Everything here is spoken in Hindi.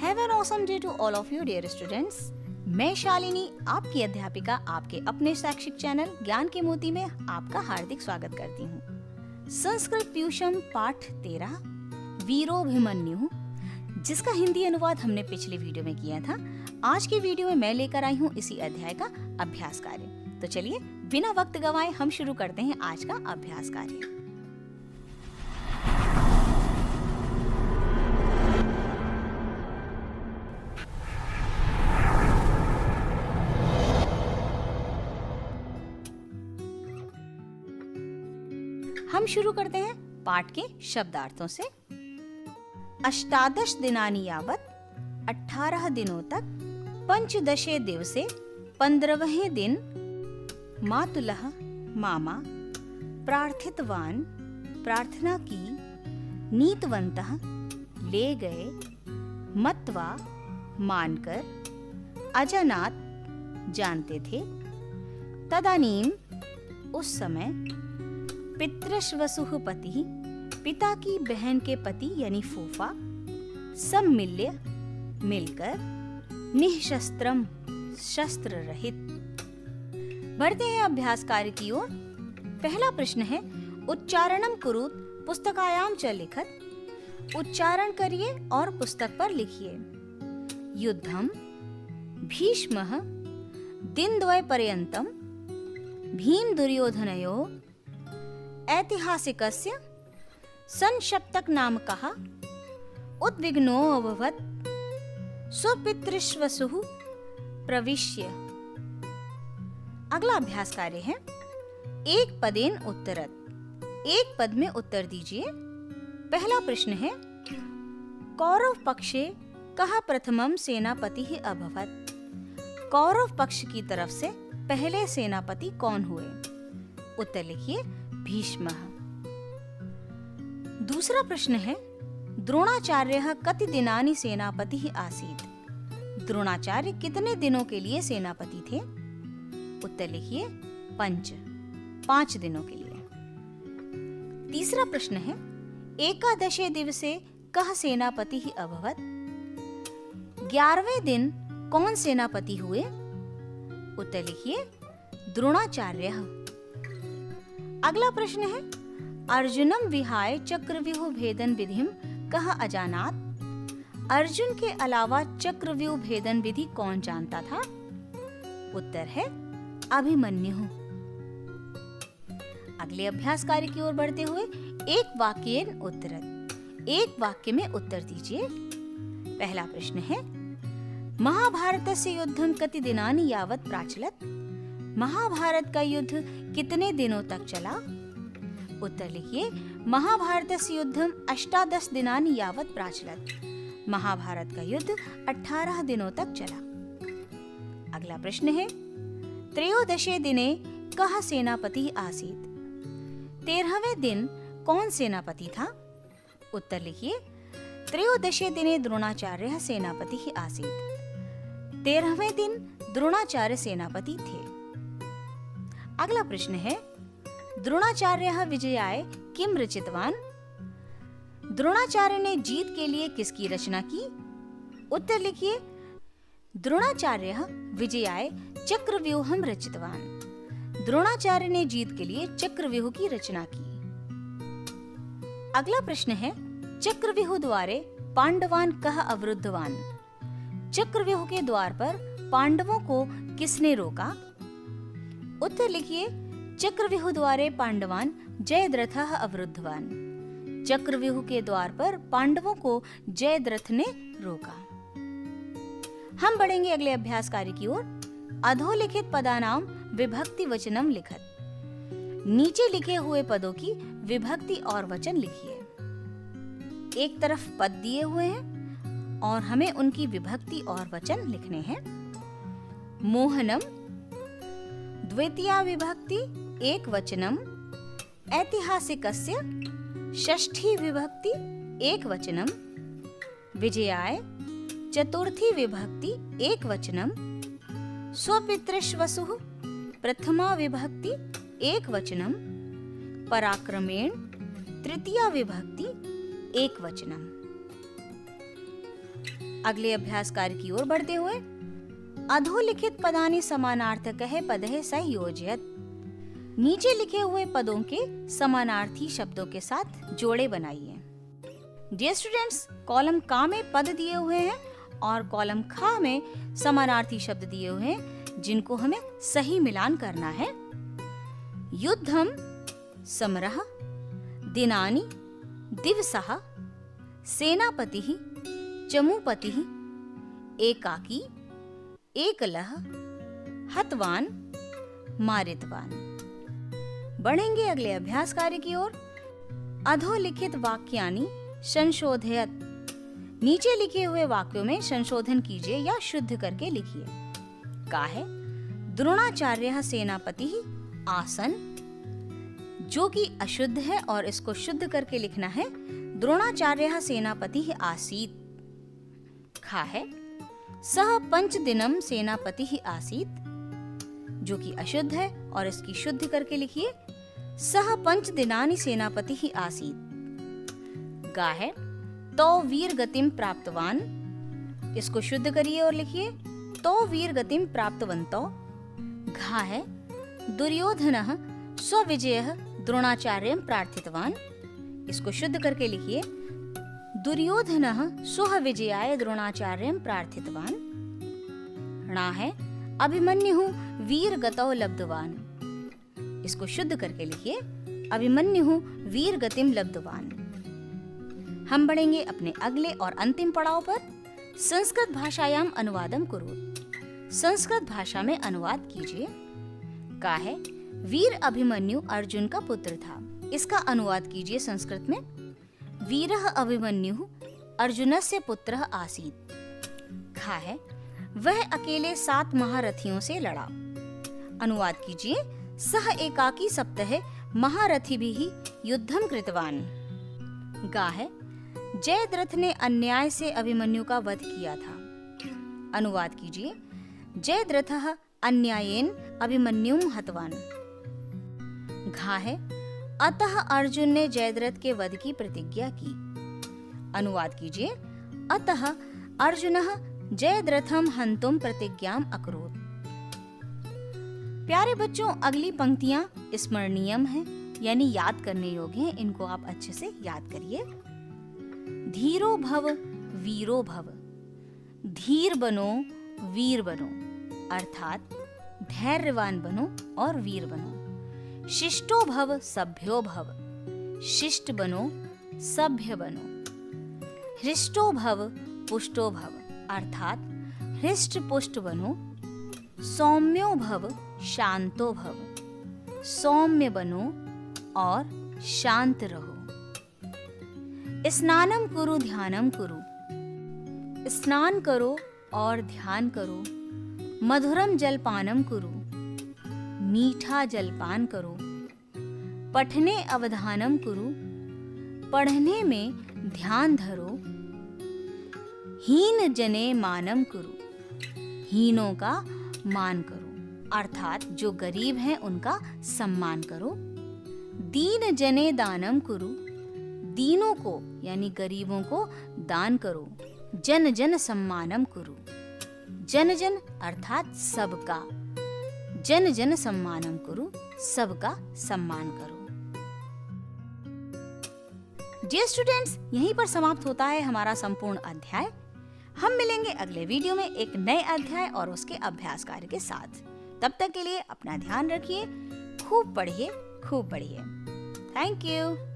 Have an awesome day to all of you dear students. मैं शालिनी, आपकी अध्यापिका, आपके अपने शैक्षिक चैनल ज्ञान के मोती में आपका हार्दिक स्वागत करती हूँ। संस्कृत प्यूषम पाठ 13 वीरोभिमन्यु, जिसका हिंदी अनुवाद हमने पिछले वीडियो में किया था। आज की वीडियो में मैं लेकर आई हूँ इसी अध्याय का अभ्यास कार्य। तो चलिए बिना वक्त गवाए हम शुरू करते हैं आज का अभ्यास कार्य। हम शुरू करते हैं पाठ के शब्दार्थों से। अष्टादश दिनानि यावत, 18 दिनों तक, पंचदशे दिवसे, 15वें दिन, मातुलः मामा प्रार्थितवान, प्रार्थना की, नीतवन्तः ले गए, मत्वा मानकर, अजानात जानते थे, तदानीम उस समय, पितृश्वसुः पति पिता की बहन के पति यानी फूफा, सम्मिल्य मिलकर, निःशस्त्रम शस्त्र रहित। बढ़ते हैं अभ्यास कार्य की ओर। पहला प्रश्न है उच्चारणम कुरुत पुस्तकायाम च लिखत। उच्चारण करिए और पुस्तक पर लिखिए। युद्धम भीष्मः दिनद्वय पर्यंतम भीम दुर्योधनयोः ऐतिहासिकस्य संशप्तक नामकः उद्विग्नो अभवत् स्वपितृश्वसुः प्रविश्य। अगला अभ्यास कार्य है एक पदेन उत्तरत। एक पद में उत्तर दीजिए। पहला प्रश्न है कौरव पक्षे कः प्रथमम सेनापति ही अभवत्। कौरव पक्ष की तरफ से पहले सेनापति कौन हुए? उत्तर लिखिए भीष्मः। दूसरा प्रश्न है द्रोणाचार्यः कति दिनानि सेनापति ही आसीत्। द्रोणाचार्य कितने दिनों के लिए सेनापति थे? उत्तर लिखिए 5 दिनों के लिए। तीसरा प्रश्न है एकादशे दिवसे कः सेनापति ही अभवत्। 11वें दिन कौन सेनापति हुए? उत्तर लिखिए द्रोणाचार्यः। अगला प्रश्न है अर्जुनम विहाय चक्रव्यूह भेदन विधिम कः अजानात्। अर्जुन के अलावा चक्रव्यूह भेदन विधि कौन जानता था? उत्तर है अभिमन्यु। अगले अभ्यास कार्य की ओर बढ़ते हुए एक वाक्येन उत्तरत। एक वाक्य में उत्तर दीजिए। पहला प्रश्न है महाभारतस्य युद्धम कति दिनानि यावत् प्राचलत्। महाभारत का युद्ध कितने दिनों तक चला? उत्तर लिखिए महाभारतस्य युद्धम 18 दिनानि यावत् प्राचलत्। महाभारत का युद्ध 18 दिनों तक चला। अगला प्रश्न है त्रयोदशे दिने कः सेनापति आसीत्। 13वें दिन कौन सेनापति था? उत्तर लिखिए त्रयोदशे दिने द्रोणाचार्यः सेनापति ही आसीत्। 13वें दिन द्रोणाचार्य सेनापति थे। अगला प्रश्न है द्रोणाचार्यः विजयाय किम रचितवान। द्रोणाचार्य ने जीत के लिए किसकी रचना की? उत्तर लिखिए द्रोणाचार्यः विजयाय चक्रव्यूहम रचितवान। द्रोणाचार्य ने जीत के लिए चक्रव्यूह की रचना की। अगला प्रश्न है चक्रव्यूह द्वारे पांडवान कः अवरुद्धवान। चक्रव्यूह के द्वार पर पांडवों को किसने रोका? उत्तर लिखिए चक्रव्यूह द्वारे पांडवान जयद्रथः अवरुद्धवान। चक्रव्यूह के द्वार पर पांडवों को जयद्रथ ने रोका। हम बढ़ेंगे अगले अभ्यास कार्य की ओर। अधोलिखित पदानाम विभक्ति वचनम लिखत। नीचे लिखे हुए पदों की विभक्ति और वचन लिखिए। एक तरफ पद दिए हुए हैं और हमें उनकी विभक्ति और वचन लिखने हैं। मोहनम द्वितीया विभक्ति एक वचनम, ऐतिहासिकस्य षष्ठी विभक्ति एक वचनम, विजयाय चतुर्थी विभक्ति एक वचनम, स्वपितृश्वसुः प्रथमा विभक्ति एक वचनम, पराक्रमेण तृतीया विभक्ति एक वचनम। अगले अभ्यास कार्य की ओर बढ़ते हुए अधोलिखित पदानि समानार्थकः पदः संयोजयत्। नीचे लिखे हुए पदों के समानार्थी शब्दों के साथ जोड़े बनाइए। डियर स्टूडेंट्स, कॉलम का में पद दिए हुए हैं और कॉलम खा में समानार्थी शब्द दिए हुए हैं, जिनको हमें सही मिलान करना है। युद्धम समरः, दिनानि दिवसः, सेनापतिः चमूपतिः, एकाकी एकलः, हतवान मारितवान। बढ़ेंगे अगले अभ्यास कार्य की ओर। अधोलिखित वाक्यानि संशोधयत्। नीचे लिखे हुए वाक्यों में संशोधन कीजिए या शुद्ध करके लिखिए। का है द्रोणाचार्यः सेनापतिः आसन्, जो कि अशुद्ध है और इसको शुद्ध करके लिखना है द्रोणाचार्यः सेनापतिः आसीत्। खा है सः पंचदिनं सेनापतिः आसीत्, जो कि अशुद्ध है और इसकी शुद्ध करके लिखिए सः पंचदिनानि सेनापतिः आसीत्। गा है तो वीर गतिम प्राप्तवान, इसको शुद्ध करिए और लिखिए तो वीर गतिम प्राप्तवन्तौ। घा है दुर्योधनः स्वविजयः द्रोणाचार्यं प्रार्थितवान, इसको शुद्ध करके लिखिए दुर्योधनः स्वः विजयाय द्रोणाचार्यं प्रार्थितवान। णा है अभिमन्युः वीर गतौ लब्धवान, इसको शुद्ध करके लिखिए अभिमन्युः वीर गतिम लब्धवान। हम बढ़ेंगे अपने अगले और अंतिम पड़ाव पर। संस्कृत भाषायाम अनुवादम कुरु। संस्कृत भाषा में अनुवाद कीजिए। का है वीर अभिमन्यु अर्जुन का पुत्र था, इसका अनुवाद कीजिए संस्कृत में वीरः अभिमन्युः अर्जुनस्य पुत्रः आसीत्। खा है वह अकेले 7 महारथियों से लड़ा। अनुवाद कीजिए सह एकाकी सप्तहे महारथिभिः युद्धं कृतवान। गा है जयद्रथ ने अन्याय से अभिमन्यु का वध किया था। अनुवाद कीजिए जयद्रथः अन्यायेन अभिमन्युं हतवान। घा है अतः अर्जुन ने जयद्रथ के वध की प्रतिज्ञा की। अनुवाद कीजिए अतः अर्जुनः जयद्रथम हंतुम प्रतिज्ञाम अकरोत्। प्यारे बच्चों, अगली पंक्तियां स्मरणीयम हैं, यानी याद करने योग्य हैं। इनको आप अच्छे से याद करिए। धीरो भव वीरो भव, धीर बनो वीर बनो, अर्थात धैर्यवान बनो और वीर बनो। शिष्टो भव सभ्यो भव, शिष्ट बनो सभ्य बनो। हृष्टो भव पुष्टो भव, अर्थात हृष्ट पुष्ट बनो। सौम्यो भव शांतो भव, सौम्य बनो और शांत रहो। स्नानम कुरु ध्यानम कुरु, स्नान करो और ध्यान करो। मधुरम जलपानम कुरु, मीठा जलपान करो। पठने अवधानम कुरु, पढ़ने में ध्यान धरो। हीन जने मानम कुरु, हीनों का मान करो, अर्थात जो गरीब हैं उनका सम्मान करो। दीन जने दानम कुरु, दीनों को यानी गरीबों को दान करो। जन जन सम्मानम कुरु, जन जन अर्थात सबका, जन जन सम्मानम कुरु, सबका सम्मान करो। डियर स्टूडेंट्स, यहीं पर समाप्त होता है हमारा संपूर्ण अध्याय। हम मिलेंगे अगले वीडियो में एक नए अध्याय और उसके अभ्यास कार्य के साथ। तब तक के लिए अपना ध्यान रखिए, खूब पढ़िए, खूब बढ़िए। Thank you.